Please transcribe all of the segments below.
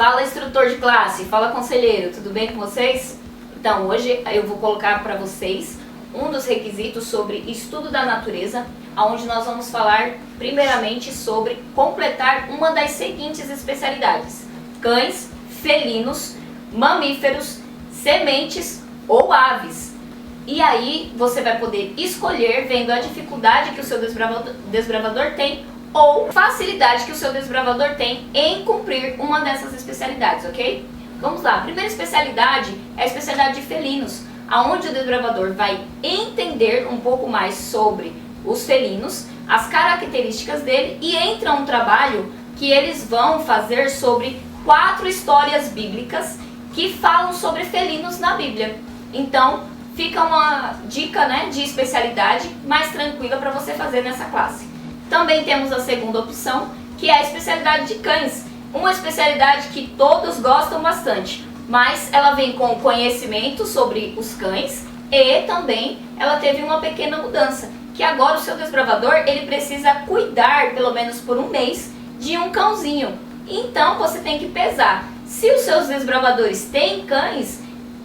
Fala, instrutor de classe, fala, conselheiro, tudo bem com vocês? Então, hoje eu vou colocar para vocês um dos requisitos sobre estudo da natureza, onde nós vamos falar primeiramente sobre completar uma das seguintes especialidades: cães, felinos, mamíferos, sementes ou aves. E aí você vai poder escolher vendo a dificuldade que o seu desbravador tem ou facilidade que o seu desbravador tem em cumprir uma dessas especialidades, ok? Vamos lá, a primeira especialidade é a especialidade de felinos, onde o desbravador vai entender um pouco mais sobre os felinos, as características dele, e entra um trabalho que eles vão fazer sobre 4 histórias bíblicas que falam sobre felinos na Bíblia. Então, fica uma dica, de especialidade mais tranquila para você fazer nessa classe. Também temos a segunda opção, que é a especialidade de cães. Uma especialidade que todos gostam bastante, mas ela vem com conhecimento sobre os cães e também ela teve uma pequena mudança, que agora o seu desbravador ele precisa cuidar, pelo menos por um mês, de um cãozinho. Então você tem que pesar. Se os seus desbravadores têm cães,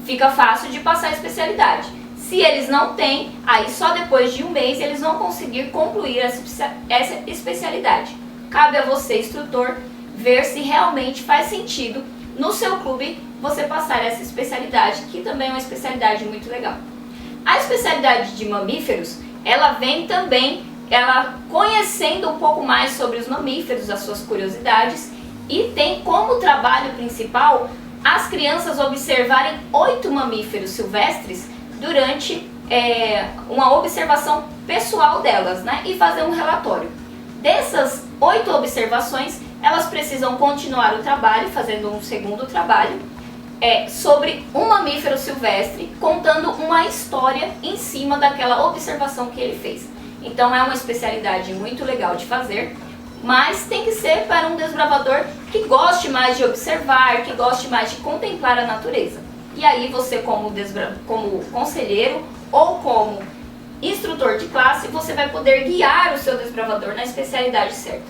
fica fácil de passar a especialidade. Se eles não têm, aí só depois de um mês eles vão conseguir concluir essa especialidade. Cabe a você, instrutor, ver se realmente faz sentido no seu clube você passar essa especialidade, que também é uma especialidade muito legal. A especialidade de mamíferos, ela vem também, ela conhecendo um pouco mais sobre os mamíferos, as suas curiosidades, e tem como trabalho principal as crianças observarem 8 mamíferos silvestres durante uma observação pessoal delas, e fazer um relatório. Dessas 8 observações, elas precisam continuar o trabalho, fazendo um segundo trabalho, sobre um mamífero silvestre, contando uma história em cima daquela observação que ele fez. Então é uma especialidade muito legal de fazer, mas tem que ser para um desbravador que goste mais de observar, que goste mais de contemplar a natureza. E aí você, como conselheiro ou como instrutor de classe, você vai poder guiar o seu desbravador na especialidade certa.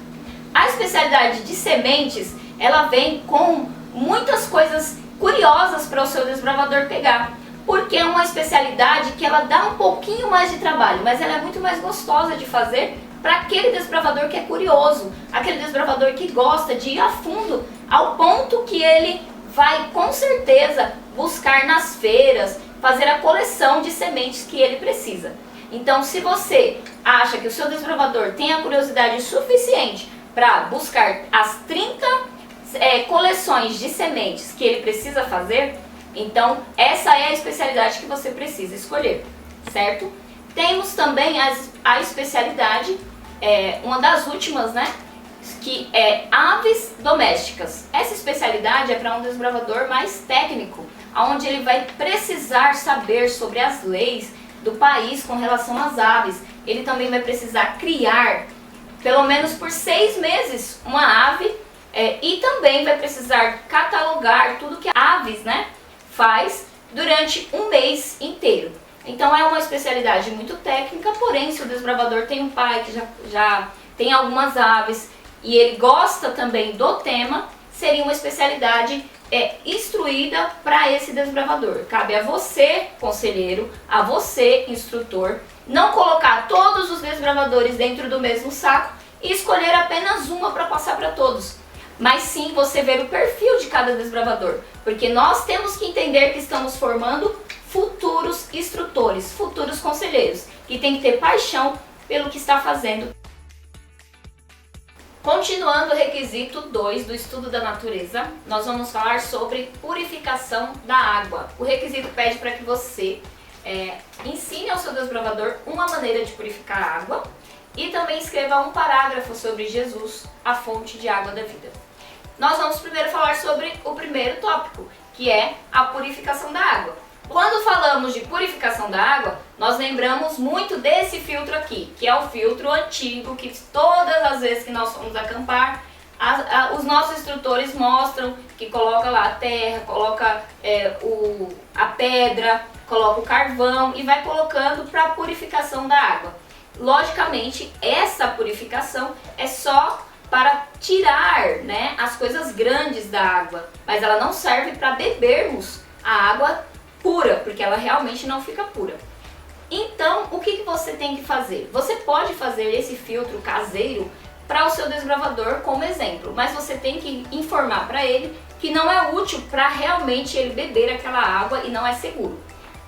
A especialidade de sementes, ela vem com muitas coisas curiosas para o seu desbravador pegar, porque é uma especialidade que ela dá um pouquinho mais de trabalho, mas ela é muito mais gostosa de fazer para aquele desbravador que é curioso, aquele desbravador que gosta de ir a fundo, ao ponto que ele vai com certeza buscar nas feiras, fazer a coleção de sementes que ele precisa. Então, se você acha que o seu desbravador tem a curiosidade suficiente para buscar as 30 coleções de sementes que ele precisa fazer, então essa é a especialidade que você precisa escolher, certo? Temos também a especialidade, uma das últimas, que é aves domésticas. Essa especialidade é para um desbravador mais técnico, onde ele vai precisar saber sobre as leis do país com relação às aves. Ele também vai precisar criar, pelo menos por 6 meses, uma ave, e também vai precisar catalogar tudo que aves faz durante um mês inteiro. Então é uma especialidade muito técnica, porém se o desbravador tem um pai que já tem algumas aves e ele gosta também do tema, seria uma especialidade instruída para esse desbravador. Cabe a você, conselheiro, a você, instrutor, não colocar todos os desbravadores dentro do mesmo saco e escolher apenas uma para passar para todos. Mas sim você ver o perfil de cada desbravador, porque nós temos que entender que estamos formando futuros instrutores, futuros conselheiros, que tem que ter paixão pelo que está fazendo. Continuando o requisito 2 do estudo da natureza, nós vamos falar sobre purificação da água. O requisito pede para que você ensine ao seu desbravador uma maneira de purificar a água e também escreva um parágrafo sobre Jesus, a fonte de água da vida. Nós vamos primeiro falar sobre o primeiro tópico, que é a purificação da água. Quando falamos de purificação da água, nós lembramos muito desse filtro aqui, que é o filtro antigo, que todas as vezes que nós fomos acampar, os nossos instrutores mostram que coloca lá a terra, coloca a pedra, coloca o carvão e vai colocando para a purificação da água. Logicamente, essa purificação é só para tirar, né, as coisas grandes da água, mas ela não serve para bebermos a água pura, porque ela realmente não fica pura. Então, o que você tem que fazer? Você pode fazer esse filtro caseiro para o seu desbravador como exemplo, mas você tem que informar para ele que não é útil para realmente ele beber aquela água e não é seguro.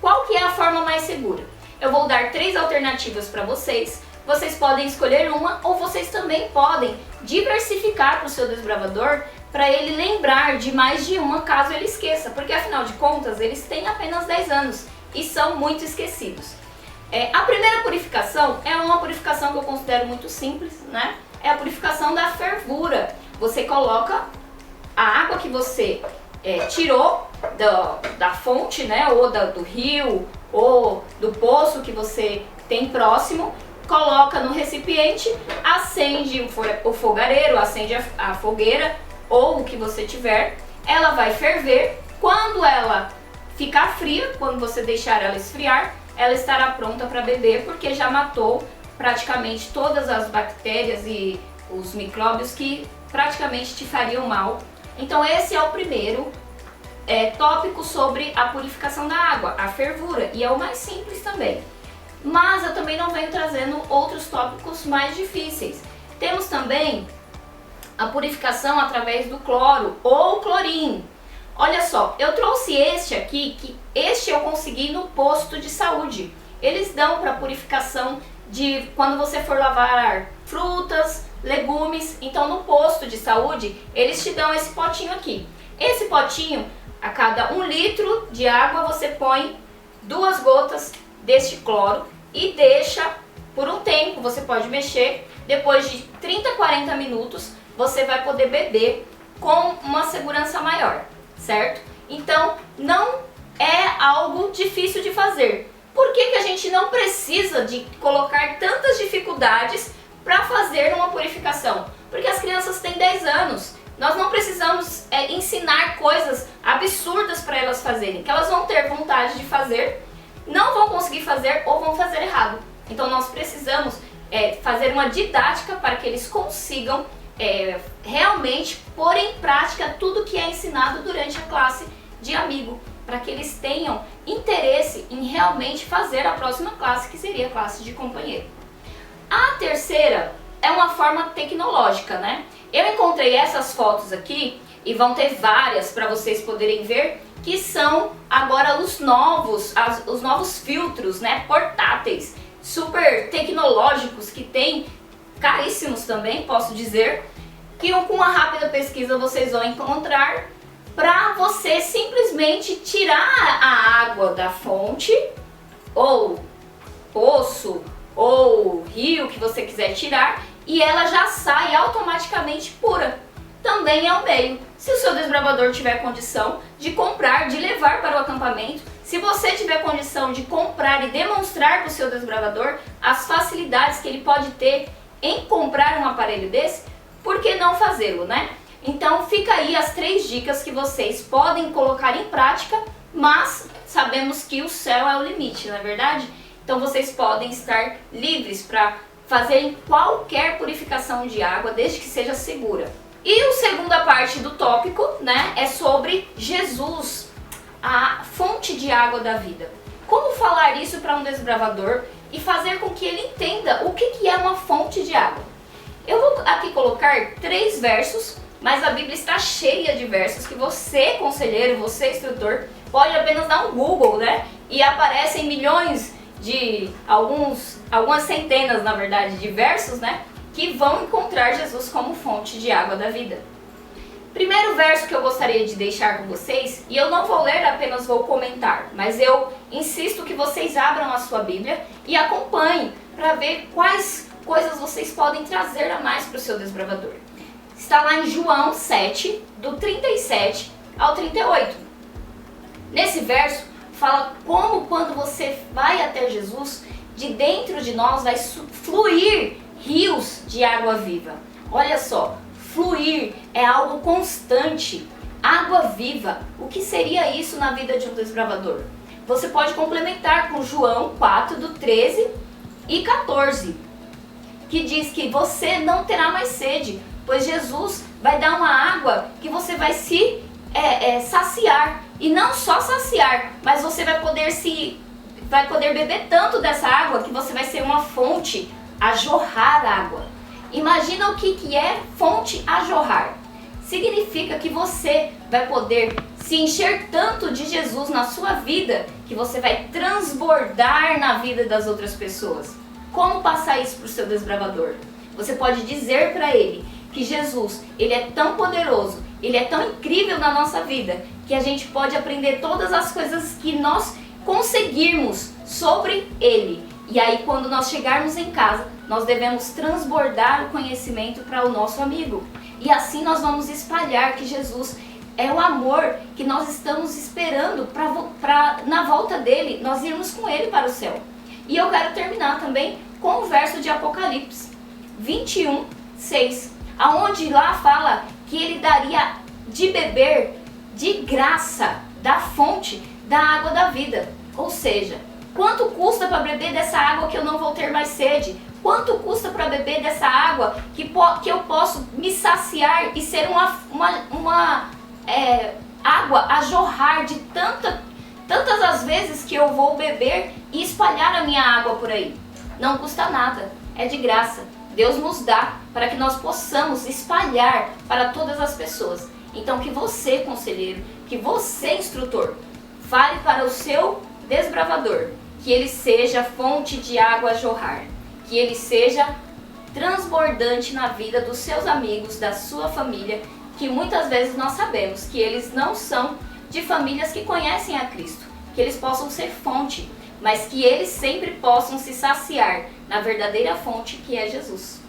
Qual que é a forma mais segura? Eu vou dar 3 alternativas para vocês. Vocês podem escolher uma ou vocês também podem diversificar para o seu desbravador para ele lembrar de mais de uma caso ele esqueça, porque afinal de contas eles têm apenas 10 anos e são muito esquecidos. A primeira purificação é uma purificação que eu considero muito simples, né? É a purificação da fervura. Você coloca a água que você tirou da fonte, né? Ou do rio, ou do poço que você tem próximo, coloca no recipiente, acende o fogareiro, acende a fogueira, ou o que você tiver, ela vai ferver. Quando ela ficar fria, quando você deixar ela esfriar, ela estará pronta para beber, porque já matou praticamente todas as bactérias e os micróbios que praticamente te fariam mal. Então esse é o primeiro tópico sobre a purificação da água, a fervura, e é o mais simples também. Mas eu também não venho trazendo outros tópicos mais difíceis. Temos também a purificação através do cloro ou clorim. Olha só, eu trouxe este aqui, que este eu consegui no posto de saúde. Eles dão para purificação de quando você for lavar frutas, legumes. Então no posto de saúde eles te dão esse potinho aqui. Esse potinho, a cada 1 litro de água você põe 2 gotas deste cloro e deixa por um tempo. Você pode mexer, depois de 30 a 40 minutos você vai poder beber com uma segurança maior, certo? Então não é algo difícil de fazer. Por que a gente não precisa de colocar tantas dificuldades para fazer uma purificação? Porque as crianças têm 10 anos. Nós não precisamos ensinar coisas absurdas para elas fazerem, que elas vão ter vontade de fazer, não vão conseguir fazer ou vão fazer errado. Então nós precisamos fazer uma didática para que eles consigam realmente pôr em prática tudo que é ensinado durante a classe de amigo, para que eles tenham interesse em realmente fazer a próxima classe, que seria a classe de companheiro. A terceira é uma forma tecnológica, né? Eu encontrei essas fotos aqui e vão ter várias para vocês poderem ver, que são agora os novos filtros, né, portáteis, super tecnológicos, que tem caríssimos também, posso dizer, que com uma rápida pesquisa vocês vão encontrar para você simplesmente tirar a água da fonte ou poço ou rio que você quiser tirar e ela já sai automaticamente pura. Também é um meio. Se o seu desbravador tiver condição de comprar, de levar para o acampamento, se você tiver condição de comprar e demonstrar para o seu desbravador as facilidades que ele pode ter em comprar um aparelho desse, por que não fazê-lo, né? Então fica aí as 3 dicas que vocês podem colocar em prática, mas sabemos que o céu é o limite, não é verdade? Então vocês podem estar livres para fazer qualquer purificação de água, desde que seja segura. E a segunda parte do tópico, né, é sobre Jesus, a fonte de água da vida. Como falar isso para um desbravador e fazer com que ele entenda o que é uma fonte de água? Eu vou aqui colocar 3 versos, mas a Bíblia está cheia de versos que você, conselheiro, você, instrutor, pode apenas dar um Google, né? E aparecem milhões de, algumas centenas, na verdade, de versos, né? Que vão encontrar Jesus como fonte de água da vida. Primeiro verso que eu gostaria de deixar com vocês, e eu não vou ler, apenas vou comentar, mas eu insisto que vocês abram a sua Bíblia e acompanhem para ver quais coisas vocês podem trazer a mais para o seu desbravador. Está lá em João 7, do 37 ao 38. Nesse verso, fala como quando você vai até Jesus, de dentro de nós vai fluir rios de água viva. Olha só, fluir é algo constante. Água viva, o que seria isso na vida de um desbravador? Você pode complementar com João 4, do 13 e 14, que diz que você não terá mais sede. pois Jesus vai dar uma água que você vai se saciar. E não só saciar, mas você vai poder beber tanto dessa água que você vai ser uma fonte a jorrar água. Imagina o que é fonte a jorrar. Significa que você vai poder se encher tanto de Jesus na sua vida que você vai transbordar na vida das outras pessoas. Como passar isso para o seu desbravador? Você pode dizer para ele que Jesus, ele é tão poderoso, ele é tão incrível na nossa vida, que a gente pode aprender todas as coisas que nós conseguirmos sobre ele. E aí, quando nós chegarmos em casa, nós devemos transbordar o conhecimento para o nosso amigo. E assim nós vamos espalhar que Jesus é o amor que nós estamos esperando para na volta dele, nós irmos com ele para o céu. E eu quero terminar também com o verso de Apocalipse 21:6, aonde lá fala que ele daria de beber de graça da fonte da água da vida. Ou seja, quanto custa para beber dessa água que eu não vou ter mais sede? Quanto custa para beber dessa água que eu posso me saciar e ser uma água a jorrar de tantas as vezes que eu vou beber e espalhar a minha água por aí? Não custa nada, é de graça. Deus nos dá para que nós possamos espalhar para todas as pessoas. Então que você, conselheiro, que você, instrutor, fale para o seu desbravador que ele seja fonte de água a jorrar, que ele seja transbordante na vida dos seus amigos, da sua família, que muitas vezes nós sabemos que eles não são de famílias que conhecem a Cristo, que eles possam ser fonte, mas que eles sempre possam se saciar na verdadeira fonte que é Jesus.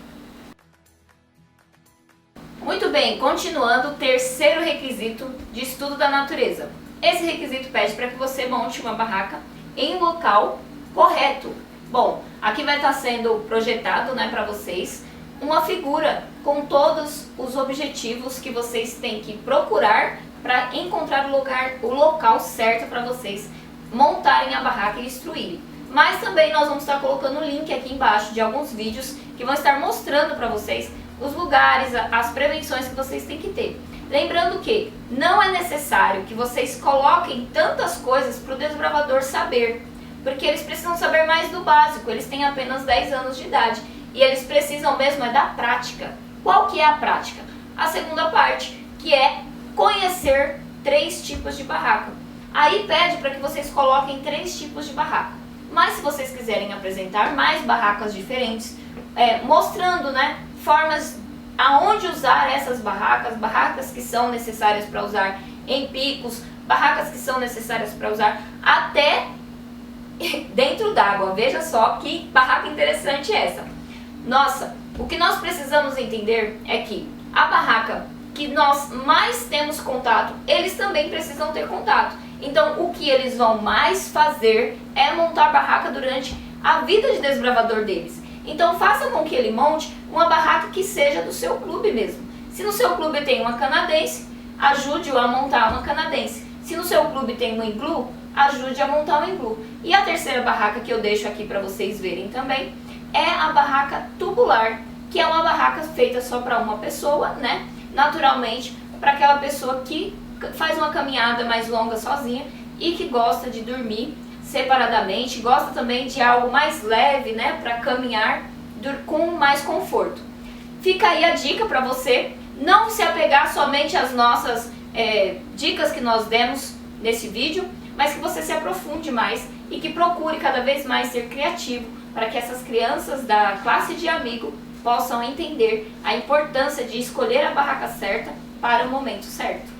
Muito bem, continuando, o terceiro requisito de estudo da natureza. Esse requisito pede para que você monte uma barraca em um local correto. Bom, aqui vai estar sendo projetado, para vocês uma figura com todos os objetivos que vocês têm que procurar para encontrar o local certo para vocês montarem a barraca e instruírem. Mas também nós vamos estar colocando o link aqui embaixo de alguns vídeos que vão estar mostrando para vocês os lugares, as prevenções que vocês têm que ter. Lembrando que não é necessário que vocês coloquem tantas coisas para o desbravador saber, porque eles precisam saber mais do básico, eles têm apenas 10 anos de idade e eles precisam mesmo da prática. Qual que é a prática? A segunda parte, que é conhecer 3 tipos de barraca. Aí pede para que vocês coloquem 3 tipos de barraca. Mas se vocês quiserem apresentar mais barracas diferentes, mostrando formas aonde usar essas barracas que são necessárias para usar em picos, barracas que são necessárias para usar até dentro d'água. Veja só que barraca interessante é essa. Nossa, o que nós precisamos entender é que a barraca que nós mais temos contato, eles também precisam ter contato. Então o que eles vão mais fazer é montar barraca durante a vida de desbravador deles. Então faça com que ele monte uma barraca que seja do seu clube mesmo. Se no seu clube tem uma canadense, ajude-o a montar uma canadense. Se no seu clube tem um iglu, ajude a montar um iglu. E a terceira barraca que eu deixo aqui para vocês verem também é a barraca tubular, que é uma barraca feita só para uma pessoa, naturalmente, para aquela pessoa que faz uma caminhada mais longa sozinha e que gosta de dormir separadamente, gosta também de algo mais leve, para caminhar com mais conforto. Fica aí a dica para você não se apegar somente às nossas dicas que nós demos nesse vídeo, mas que você se aprofunde mais e que procure cada vez mais ser criativo para que essas crianças da classe de amigo possam entender a importância de escolher a barraca certa para o momento certo.